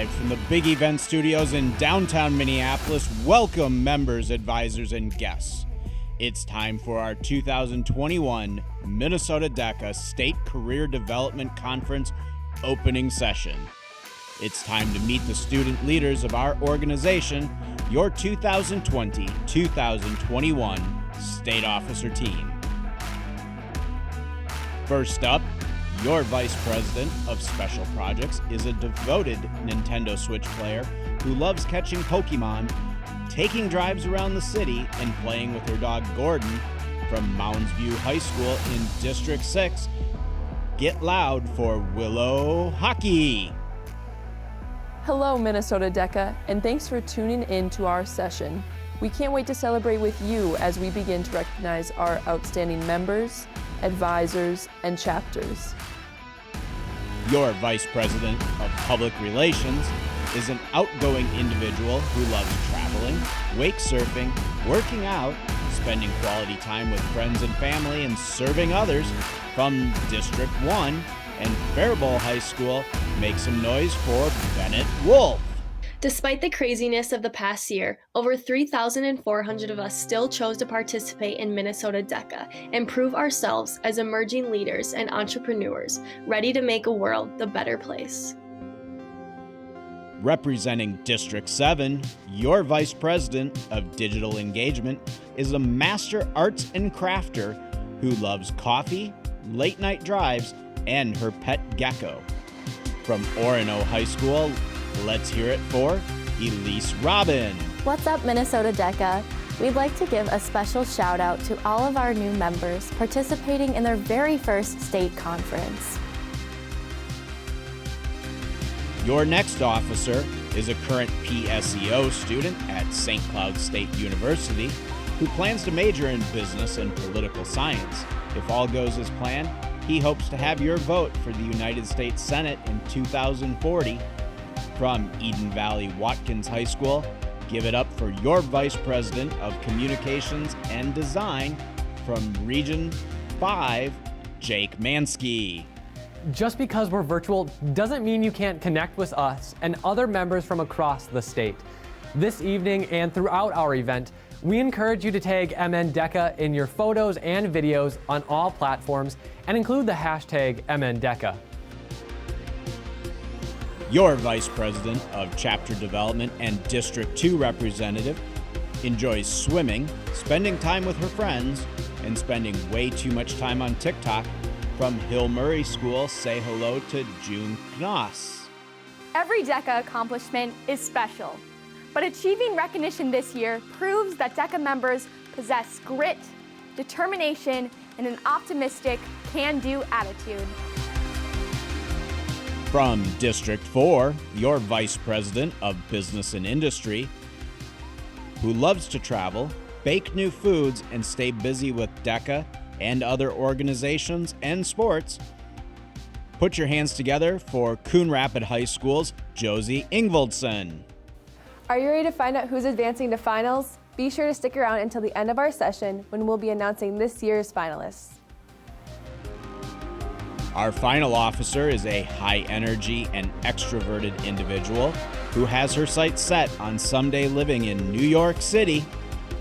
Live from the Big Event Studios in downtown Minneapolis, welcome members, advisors, and guests. It's time for our 2021 Minnesota DECA State Career Development Conference opening session. It's time to meet the student leaders of our organization, your 2020-2021 State Officer Team. First up, your Vice President of Special Projects is a devoted Nintendo Switch player who loves catching Pokemon, taking drives around the city, and playing with her dog Gordon from Mounds View High School in District 6. Get loud for Willow Hockey! Hello, Minnesota DECA, and thanks for tuning in to our session. We can't wait to celebrate with you as we begin to recognize our outstanding members, advisors, and chapters. Your Vice President of Public Relations is an outgoing individual who loves traveling, wake surfing, working out, spending quality time with friends and family, and serving others from District 1 and Faribault High School. Make some noise for Bennett Wolf. Despite the craziness of the past year, over 3,400 of us still chose to participate in Minnesota DECA and prove ourselves as emerging leaders and entrepreneurs ready to make a world the better place. Representing District 7, your Vice President of Digital Engagement is a master arts and crafter who loves coffee, late-night drives, and her pet gecko. From Orono High School, let's hear it for Elise Robin. What's up, Minnesota DECA? We'd like to give a special shout out to all of our new members participating in their very first state conference. Your next officer is a current PSEO student at St. Cloud State University who plans to major in business and political science. If all goes as planned, he hopes to have your vote for the United States Senate in 2040. From Eden Valley Watkins High School, give it up for your Vice President of Communications and Design from Region 5, Jake Mansky. Just because we're virtual doesn't mean you can't connect with us and other members from across the state. This evening and throughout our event, we encourage you to tag MNDECA in your photos and videos on all platforms and include the hashtag MNDECA. Your Vice President of Chapter Development and District 2 representative enjoys swimming, spending time with her friends, and spending way too much time on TikTok. From Hill Murray School, say hello to June Knoss. Every DECA accomplishment is special, but achieving recognition this year proves that DECA members possess grit, determination, and an optimistic, can-do attitude. From District 4, your Vice President of Business and Industry, who loves to travel, bake new foods, and stay busy with DECA and other organizations and sports, put your hands together for Coon Rapid High School's Josie Ingvoldson. Are you ready to find out who's advancing to finals? Be sure to stick around until the end of our session when we'll be announcing this year's finalists. Our final officer is a high-energy and extroverted individual who has her sights set on someday living in New York City.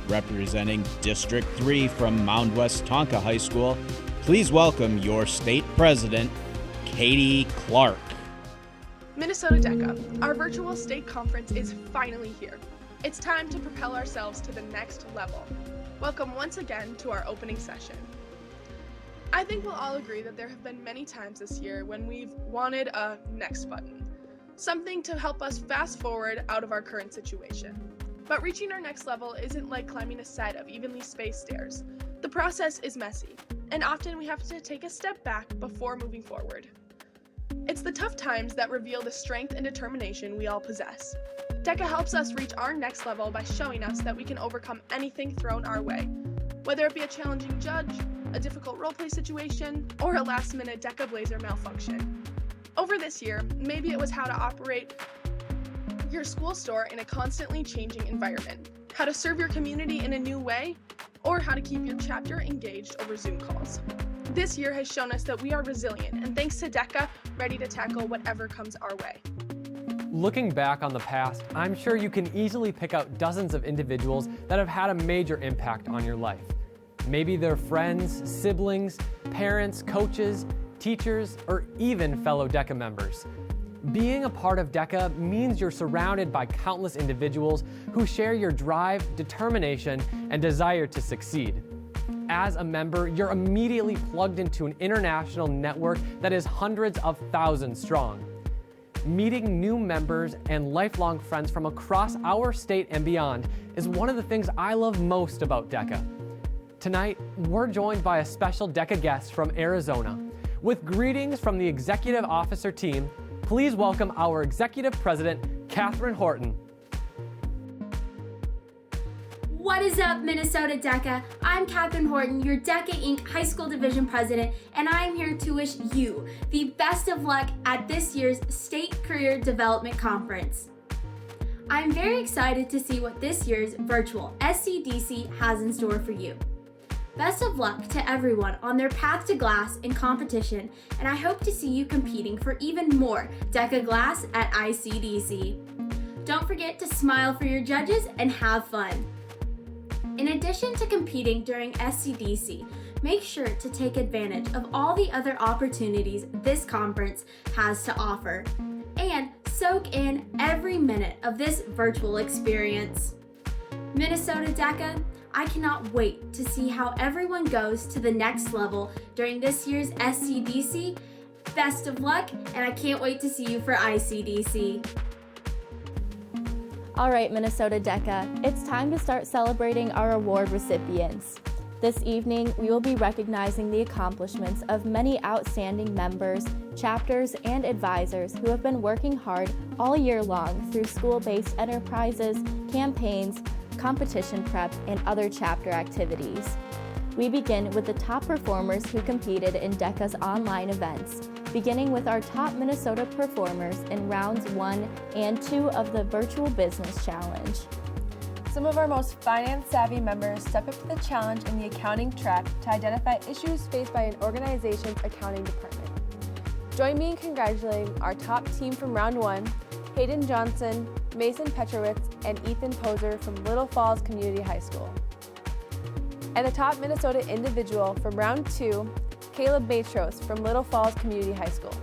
Representing District 3 from Mound West Tonka High School, please welcome your state president, Katie Clark. Minnesota DECA, our virtual state conference is finally here. It's time to propel ourselves to the next level. Welcome once again to our opening session. I think we'll all agree that there have been many times this year when we've wanted a next button, something to help us fast forward out of our current situation. But reaching our next level isn't like climbing a set of evenly spaced stairs. The process is messy, and often we have to take a step back before moving forward. It's the tough times that reveal the strength and determination we all possess. DECA helps us reach our next level by showing us that we can overcome anything thrown our way, whether it be a challenging judge, a difficult roleplay situation, or a last-minute DECA Blazer malfunction. Over this year, maybe it was how to operate your school store in a constantly changing environment, how to serve your community in a new way, or how to keep your chapter engaged over Zoom calls. This year has shown us that we are resilient, and thanks to DECA, ready to tackle whatever comes our way. Looking back on the past, I'm sure you can easily pick out dozens of individuals that have had a major impact on your life. Maybe they're friends, siblings, parents, coaches, teachers, or even fellow DECA members. Being a part of DECA means you're surrounded by countless individuals who share your drive, determination, and desire to succeed. As a member, you're immediately plugged into an international network that is hundreds of thousands strong. Meeting new members and lifelong friends from across our state and beyond is one of the things I love most about DECA. Tonight, we're joined by a special DECA guest from Arizona. With greetings from the Executive Officer team, please welcome our Executive President, Catherine Horton. What is up, Minnesota DECA? I'm Catherine Horton, your DECA Inc. High School Division President, and I am here to wish you the best of luck at this year's State Career Development Conference. I'm very excited to see what this year's virtual SCDC has in store for you. Best of luck to everyone on their path to glass in competition, and I hope to see you competing for even more DECA glass at ICDC. Don't forget to smile for your judges and have fun. In addition to competing during SCDC, make sure to take advantage of all the other opportunities this conference has to offer, and soak in every minute of this virtual experience. Minnesota DECA, I cannot wait to see how everyone goes to the next level during this year's SCDC. Best of luck, and I can't wait to see you for ICDC. All right, Minnesota DECA, it's time to start celebrating our award recipients. This evening, we will be recognizing the accomplishments of many outstanding members, chapters, and advisors who have been working hard all year long through school-based enterprises, campaigns, competition prep, and other chapter activities. We begin with the top performers who competed in DECA's online events, beginning with our top Minnesota performers in rounds 1 and 2 of the Virtual Business Challenge. Some of our most finance-savvy members step up to the challenge in the accounting track to identify issues faced by an organization's accounting department. Join me in congratulating our top team from round 1, Hayden Johnson, Mason Petrowitz, and Ethan Poser from Little Falls Community High School. And the top Minnesota individual from round 2, Caleb Matros from Little Falls Community High School.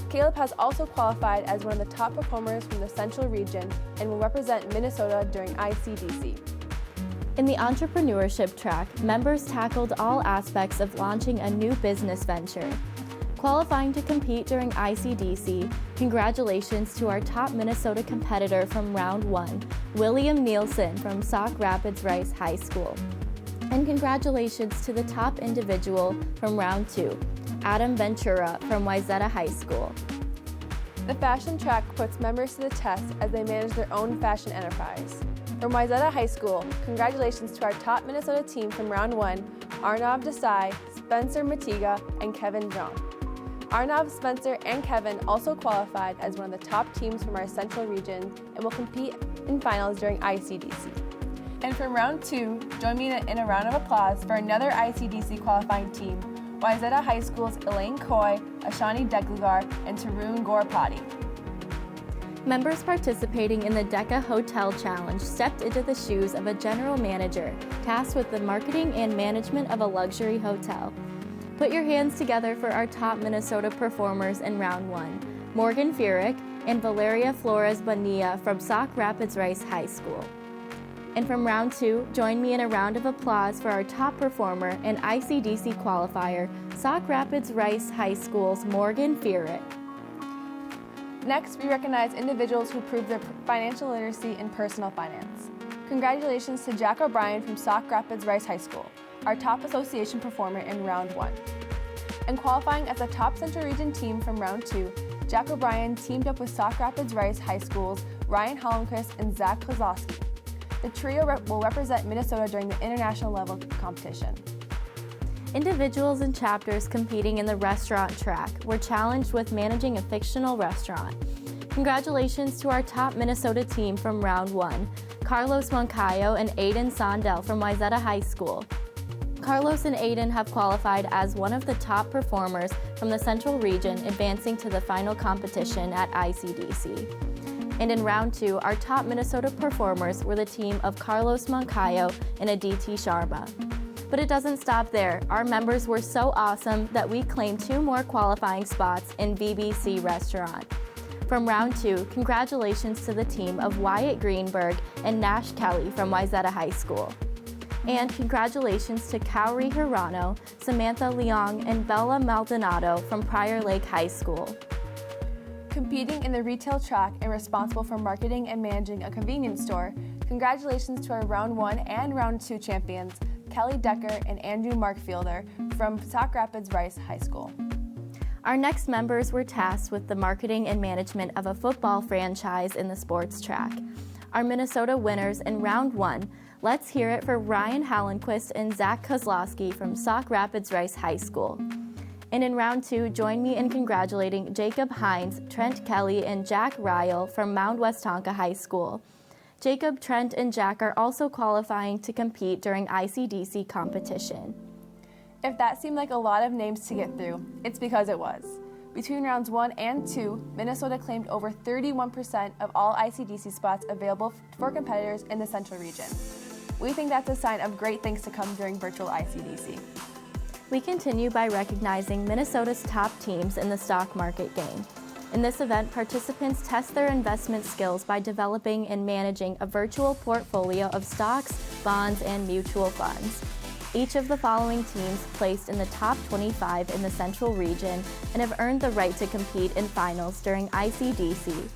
Caleb has also qualified as one of the top performers from the Central Region and will represent Minnesota during ICDC. In the entrepreneurship track, members tackled all aspects of launching a new business venture. Qualifying to compete during ICDC, congratulations to our top Minnesota competitor from round 1, William Nielsen from Sauk Rapids Rice High School. And congratulations to the top individual from round 2, Adam Ventura from Wayzata High School. The fashion track puts members to the test as they manage their own fashion enterprise. From Wayzata High School, congratulations to our top Minnesota team from round 1, Arnav Desai, Spencer Matiga, and Kevin John. Arnav, Spencer, and Kevin also qualified as one of the top teams from our Central Region and will compete in finals during ICDC. And from round 2, join me in a round of applause for another ICDC qualifying team, Wayzata High School's Elaine Coy, Ashani Deglugar, and Tarun Gorpati. Members participating in the DECA Hotel Challenge stepped into the shoes of a general manager tasked with the marketing and management of a luxury hotel. Put your hands together for our top Minnesota performers in round 1, Morgan Furyk and Valeria Flores Bonilla from Sauk Rapids Rice High School. And from round 2, join me in a round of applause for our top performer and ICDC qualifier, Sauk Rapids Rice High School's Morgan Furyk. Next, we recognize individuals who proved their financial literacy in personal finance. Congratulations to Jack O'Brien from Sauk Rapids Rice High School, our top association performer in round 1. And qualifying as the top Central Region team from round 2, Jack O'Brien teamed up with Sauk Rapids Rice High School's Ryan Hollenquist and Zach Kozlowski. The trio will represent Minnesota during the international level competition. Individuals and chapters competing in the restaurant track were challenged with managing a fictional restaurant. Congratulations to our top Minnesota team from round 1, Carlos Moncayo and Aiden Sondel from Wayzata High School. Carlos and Aiden have qualified as one of the top performers from the Central Region, advancing to the final competition at ICDC. And in round 2, our top Minnesota performers were the team of Carlos Moncayo and Aditi Sharma. But it doesn't stop there. Our members were so awesome that we claimed 2 more qualifying spots in VBC Restaurant. From round 2, congratulations to the team of Wyatt Greenberg and Nash Kelly from Wayzata High School. And congratulations to Kaori Hirano, Samantha Leong, and Bella Maldonado from Prior Lake High School. Competing in the retail track and responsible for marketing and managing a convenience store, congratulations to our round 1 and round 2 champions, Kelly Decker and Andrew Markfielder from Sauk Rapids Rice High School. Our next members were tasked with the marketing and management of a football franchise in the sports track. Our Minnesota winners in round 1, let's hear it for Ryan Hallenquist and Zach Kozlowski from Sauk Rapids Rice High School. And in round 2, join me in congratulating Jacob Hines, Trent Kelly, and Jack Ryle from Mound Westonka High School. Jacob, Trent, and Jack are also qualifying to compete during ICDC competition. If that seemed like a lot of names to get through, it's because it was. Between rounds 1 and 2, Minnesota claimed over 31% of all ICDC spots available for competitors in the Central Region. We think that's a sign of great things to come during virtual ICDC. We continue by recognizing Minnesota's top teams in the stock market game. In this event, participants test their investment skills by developing and managing a virtual portfolio of stocks, bonds, and mutual funds. Each of the following teams placed in the top 25 in the Central Region and have earned the right to compete in finals during ICDC.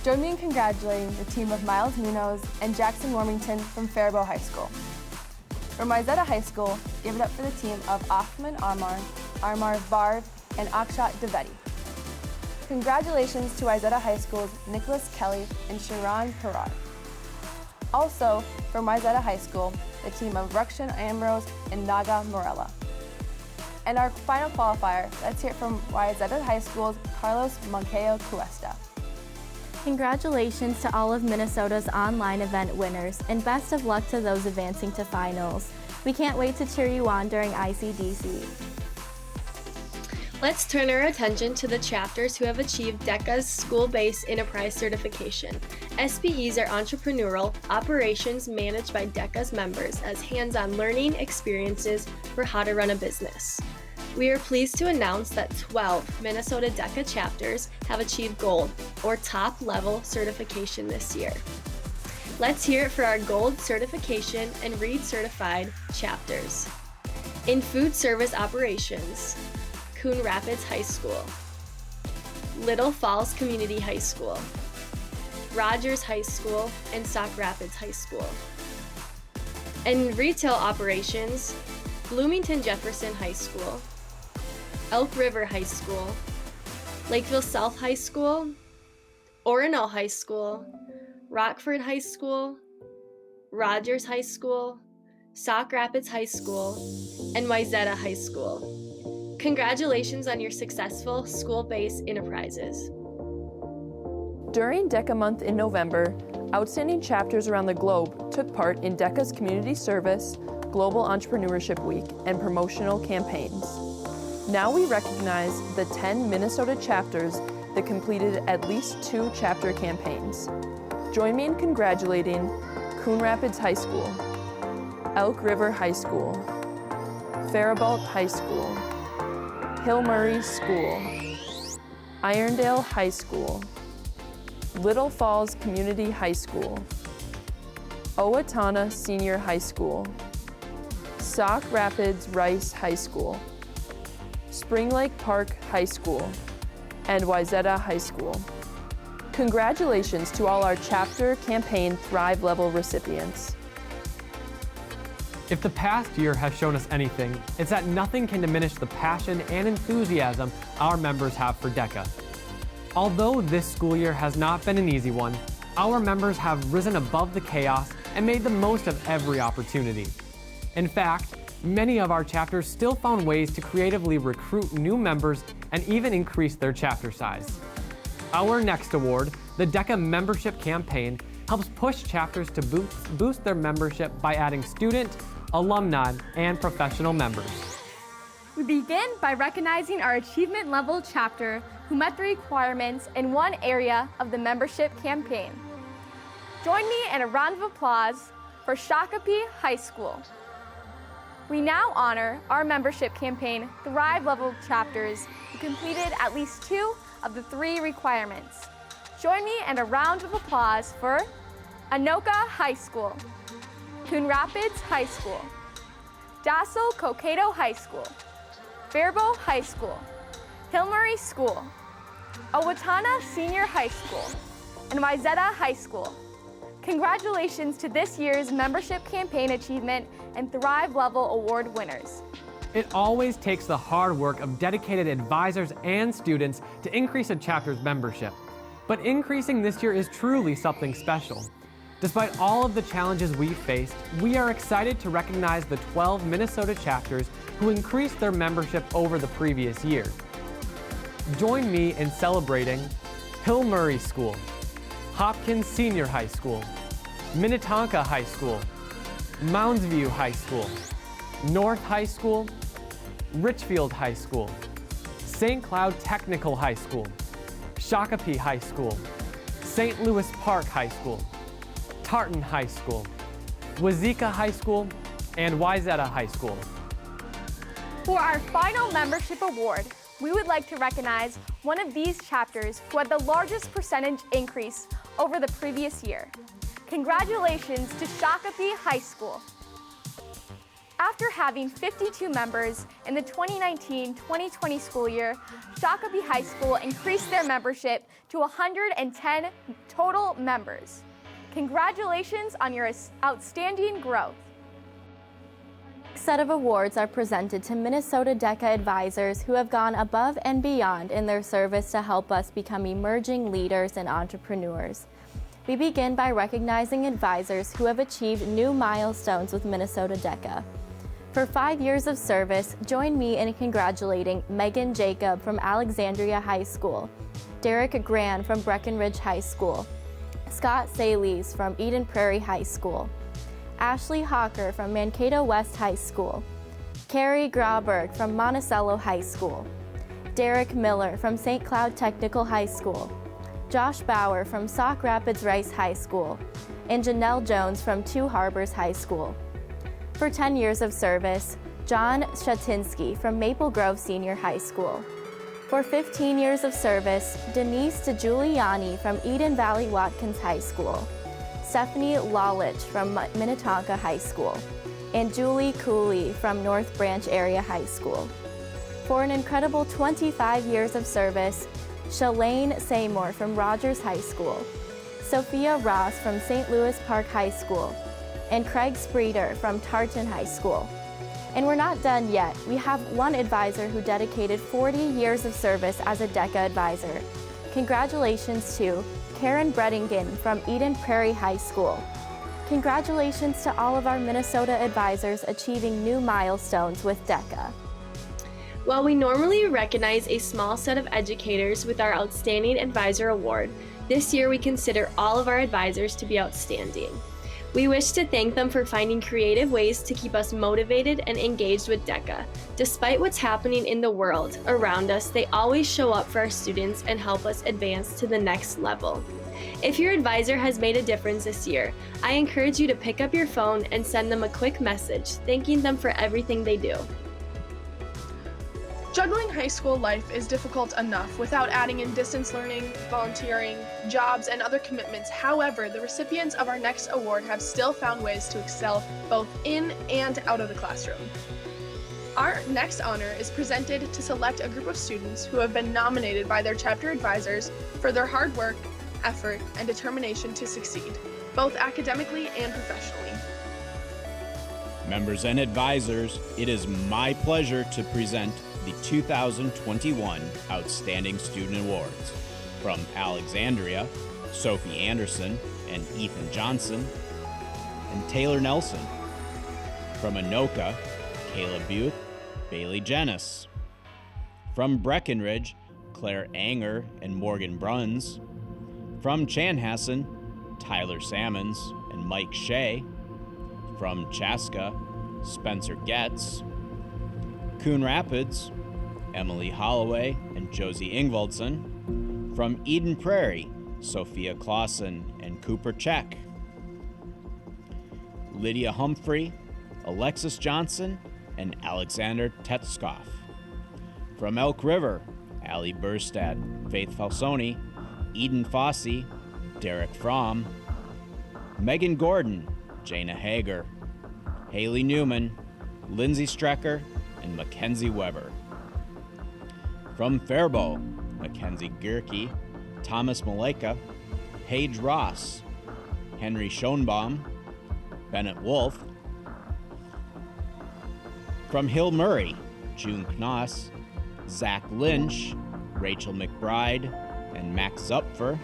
Join me in congratulating the team of Miles Munoz and Jackson Warmington from Faribault High School. From Wayzata High School, give it up for the team of Offman Armar Varv, and Akshat Deveti. Congratulations to Wayzata High School's Nicholas Kelly and Sharon Perard. Also, from Wayzata High School, the team of Rukshan Ambrose and Naga Morella. And our final qualifier, let's hear it from Wayzata High School's Carlos Moncayo Cuesta. Congratulations to all of Minnesota's online event winners, and best of luck to those advancing to finals. We can't wait to cheer you on during ICDC. Let's turn our attention to the chapters who have achieved DECA's School-Based Enterprise Certification. SBEs are entrepreneurial operations managed by DECA's members as hands-on learning experiences for how to run a business. We are pleased to announce that 12 Minnesota DECA chapters have achieved Gold, or top-level certification this year. Let's hear it for our Gold certification and READ certified chapters. In Food Service Operations, Coon Rapids High School, Little Falls Community High School, Rogers High School, and Sauk Rapids High School. In Retail Operations, Bloomington Jefferson High School, Elk River High School, Lakeville South High School, Orono High School, Rockford High School, Rogers High School, Sauk Rapids High School, and Wayzata High School. Congratulations on your successful school-based enterprises. During DECA month in November, outstanding chapters around the globe took part in DECA's Community Service, Global Entrepreneurship Week, and promotional campaigns. Now we recognize the 10 Minnesota chapters that completed at least 2 chapter campaigns. Join me in congratulating Coon Rapids High School, Elk River High School, Faribault High School, Hill Murray School, Irondale High School, Little Falls Community High School, Owatonna Senior High School, Sauk Rapids Rice High School, Spring Lake Park High School, and Wayzata High School. Congratulations to all our chapter campaign Thrive Level recipients. If the past year has shown us anything, it's that nothing can diminish the passion and enthusiasm our members have for DECA. Although this school year has not been an easy one, our members have risen above the chaos and made the most of every opportunity. In fact, many of our chapters still found ways to creatively recruit new members and even increase their chapter size. Our next award, the DECA Membership Campaign, helps push chapters to boost their membership by adding student, alumni, and professional members. We begin by recognizing our achievement level chapter who met the requirements in one area of the membership campaign. Join me in a round of applause for Shakopee High School. We now honor our membership campaign Thrive level chapters who completed at least 2 of the 3 requirements. Join me in a round of applause for Anoka High School, Coon Rapids High School, Dassel Cokato High School, Faribault High School, Hillmurray School, Owatonna Senior High School, and Wayzata High School. Congratulations to this year's membership campaign achievement and Thrive Level Award winners. It always takes the hard work of dedicated advisors and students to increase a chapter's membership. But increasing this year is truly something special. Despite all of the challenges we faced, we are excited to recognize the 12 Minnesota chapters who increased their membership over the previous year. Join me in celebrating Hillmurray School, Hopkins Senior High School, Minnetonka High School, Moundsview High School, North High School, Richfield High School, St. Cloud Technical High School, Shakopee High School, St. Louis Park High School, Tartan High School, Wazeeka High School, and Wayzata High School. For our final membership award, we would like to recognize one of these chapters who had the largest percentage increase over the previous year. Congratulations to Shakopee High School. After having 52 members in the 2019-2020 school year, Shakopee High School increased their membership to 110 total members. Congratulations on your outstanding growth. Set of awards are presented to Minnesota DECA advisors who have gone above and beyond in their service to help us become emerging leaders and entrepreneurs. We begin by recognizing advisors who have achieved new milestones with Minnesota DECA. For 5 years of service, join me in congratulating Megan Jacob from Alexandria High School, Derek Gran from Breckenridge High School, Scott Sales from Eden Prairie High School, Ashley Hawker from Mankato West High School, Carrie Grauberg from Monticello High School, Derek Miller from St. Cloud Technical High School, Josh Bauer from Sauk Rapids Rice High School, and Janelle Jones from Two Harbors High School. For 10 years of service, John Shatinsky from Maple Grove Senior High School. For 15 years of service, Denise DeGiuliani from Eden Valley Watkins High School, Stephanie Lalich from Minnetonka High School, and Julie Cooley from North Branch Area High School. For an incredible 25 years of service, Shalane Seymour from Rogers High School, Sophia Ross from St. Louis Park High School, and Craig Spreeder from Tartan High School. And we're not done yet. We have one advisor who dedicated 40 years of service as a DECA advisor. Congratulations to Karen Brettingen from Eden Prairie High School. Congratulations to all of our Minnesota advisors achieving new milestones with DECA. While we normally recognize a small set of educators with our Outstanding Advisor Award, this year we consider all of our advisors to be outstanding. We wish to thank them for finding creative ways to keep us motivated and engaged with DECA. Despite what's happening in the world around us, they always show up for our students and help us advance to the next level. If your advisor has made a difference this year, I encourage you to pick up your phone and send them a quick message, thanking them for everything they do. Juggling high school life is difficult enough without adding in distance learning, volunteering, jobs, and other commitments. However, the recipients of our next award have still found ways to excel both in and out of the classroom. Our next honor is presented to select a group of students who have been nominated by their chapter advisors for their hard work, effort, and determination to succeed, both academically and professionally. Members and advisors, it is my pleasure to present the 2021 Outstanding Student Awards. From Alexandria, Sophie Anderson and Ethan Johnson, and Taylor Nelson. From Anoka, Caleb Buth, Bailey Jennis. From Breckenridge, Claire Anger and Morgan Bruns. From Chanhassen, Tyler Sammons and Mike Shea. From Chaska, Spencer Getz. Coon Rapids, Emily Holloway and Josie Ingvaldson. From Eden Prairie, Sophia Clausen and Cooper Check. Lydia Humphrey, Alexis Johnson, and Alexander Tetskoff. From Elk River, Allie Burstad, Faith Falsoni, Eden Fossey, Derek Fromm. Megan Gordon, Jana Hager. Haley Newman, Lindsay Strecker, and Mackenzie Weber. From Faribault, Mackenzie Gierke, Thomas Maleka, Paige Ross, Henry Schoenbaum, Bennett Wolf. From Hill Murray, June Knoss, Zach Lynch, Rachel McBride, and Max Zupfer.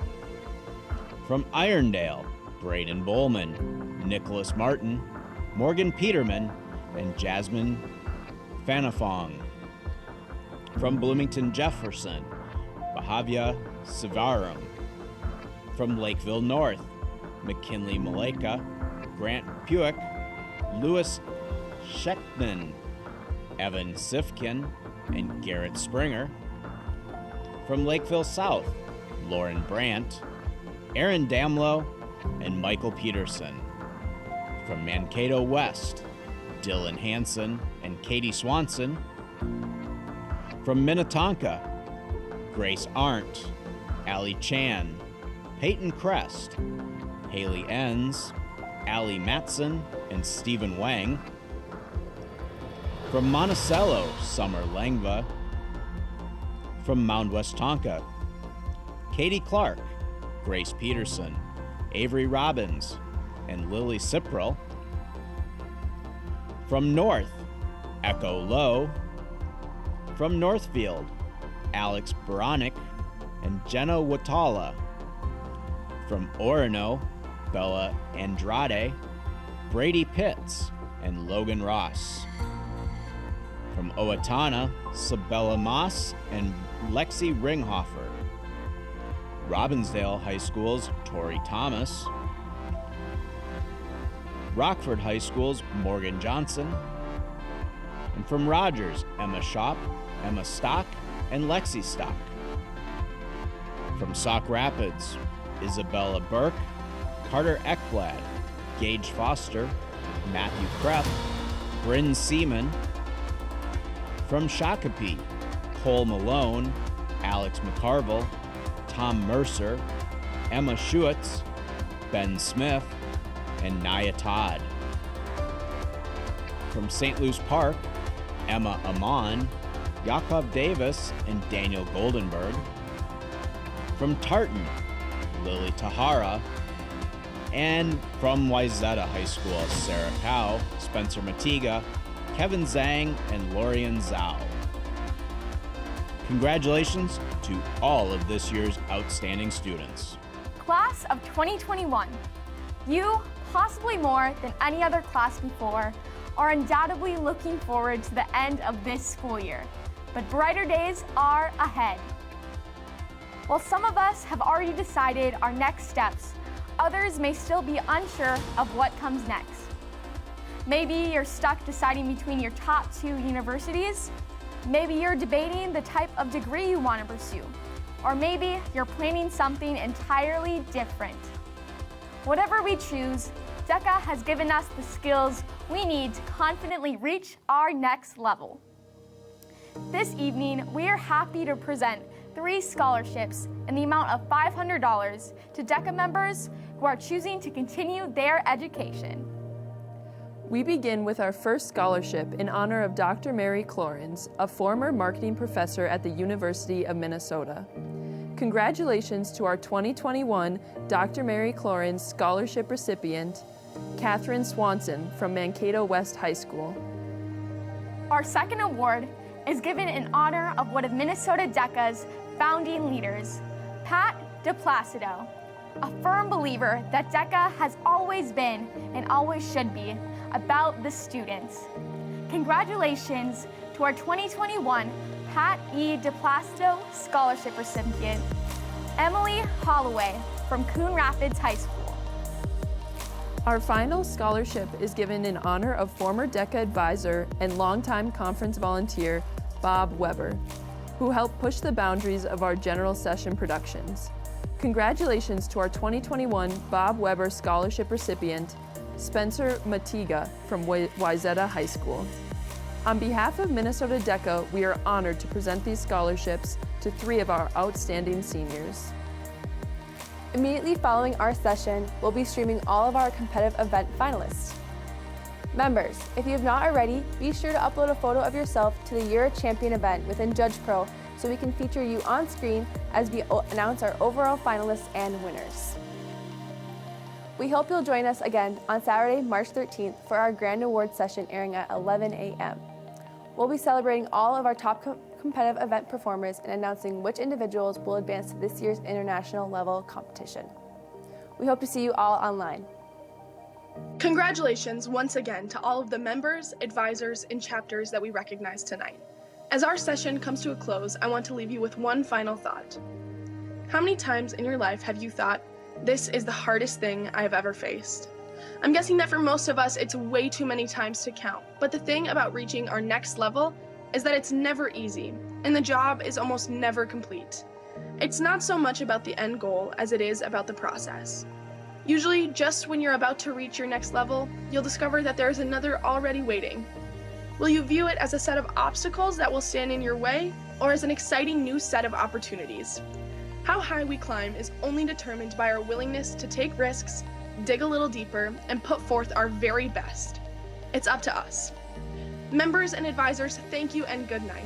From Irondale, Braden Bowman, Nicholas Martin, Morgan Peterman, and Jasmine Fanafong. From Bloomington Jefferson, Bahavia Sivaram. From Lakeville North, McKinley Maleka, Grant Puick, Louis Schechtman, Evan Sifkin, and Garrett Springer. From Lakeville South, Lauren Brandt, Aaron Damlow, and Michael Peterson. From Mankato West, Dylan Hansen and Katie Swanson. From Minnetonka, Grace Arndt, Allie Chan, Peyton Crest, Haley Enns, Allie Matson, and Stephen Wang. From Monticello, Summer Langva. From Mound West Tonka, Katie Clark, Grace Peterson, Avery Robbins, and Lily Ciprel. From North, Echo Lowe. From Northfield, Alex Baronic and Jenna Watala. From Orono, Bella Andrade, Brady Pitts, and Logan Ross. From Owatonna, Sabella Moss and Lexi Ringhofer. Robbinsdale High School's Tori Thomas. Rockford High School's Morgan Johnson. And from Rogers, Emma Shop, Emma Stock, and Lexi Stock. From Sauk Rapids, Isabella Burke, Carter Ekblad, Gage Foster, Matthew Krepp, Bryn Seaman. From Shakopee, Cole Malone, Alex McCarville, Tom Mercer, Emma Schuetz, Ben Smith, and Naya Todd. From St. Louis Park, Emma Amon, Yakov Davis, and Daniel Goldenberg. From Tartan, Lily Tahara. And from Wayzata High School, Sarah Cow, Spencer Matiga, Kevin Zhang, and Lorian Zhao. Congratulations to all of this year's outstanding students. Class of 2021, you, possibly more than any other class before, are undoubtedly looking forward to the end of this school year, but brighter days are ahead. While some of us have already decided our next steps, others may still be unsure of what comes next. Maybe you're stuck deciding between your top 2 universities. Maybe you're debating the type of degree you want to pursue. Or maybe you're planning something entirely different. Whatever we choose, DECA has given us the skills we need to confidently reach our next level. This evening, we are happy to present 3 scholarships in the amount of $500 to DECA members who are choosing to continue their education. We begin with our first scholarship in honor of Dr. Mary Clorens, a former marketing professor at the University of Minnesota. Congratulations to our 2021 Dr. Mary Clorens Scholarship recipient, Katherine Swanson from Mankato West High School. Our second award is given in honor of one of Minnesota DECA's founding leaders, Pat DePlacido, a firm believer that DECA has always been and always should be about the students. Congratulations to our 2021 Pat E. DePlacido Scholarship recipient, Emily Holloway from Coon Rapids High School. Our final scholarship is given in honor of former DECA advisor and longtime conference volunteer Bob Weber, who helped push the boundaries of our general session productions. Congratulations to our 2021 Bob Weber Scholarship recipient, Spencer Matiga from Wayzata High School. On behalf of Minnesota DECA, we are honored to present these scholarships to 3 of our outstanding seniors. Immediately following our session, we'll be streaming all of our competitive event finalists. Members, if you have not already, be sure to upload a photo of yourself to the You're a Champion event within Judge Pro so we can feature you on screen as we announce our overall finalists and winners. We hope you'll join us again on Saturday, March 13th for our Grand Award session airing at 11 a.m. We'll be celebrating all of our top competitive event performers and announcing which individuals will advance to this year's international level competition. We hope to see you all online. Congratulations once again to all of the members, advisors, and chapters that we recognize tonight. As our session comes to a close, I want to leave you with one final thought. How many times in your life have you thought, this is the hardest thing I have ever faced? I'm guessing that for most of us, it's way too many times to count. But the thing about reaching our next level is that it's never easy, and the job is almost never complete. It's not so much about the end goal as it is about the process. Usually, just when you're about to reach your next level, you'll discover that there's another already waiting. Will you view it as a set of obstacles that will stand in your way, or as an exciting new set of opportunities? How high we climb is only determined by our willingness to take risks, dig a little deeper, and put forth our very best. It's up to us. Members and advisors, thank you and good night.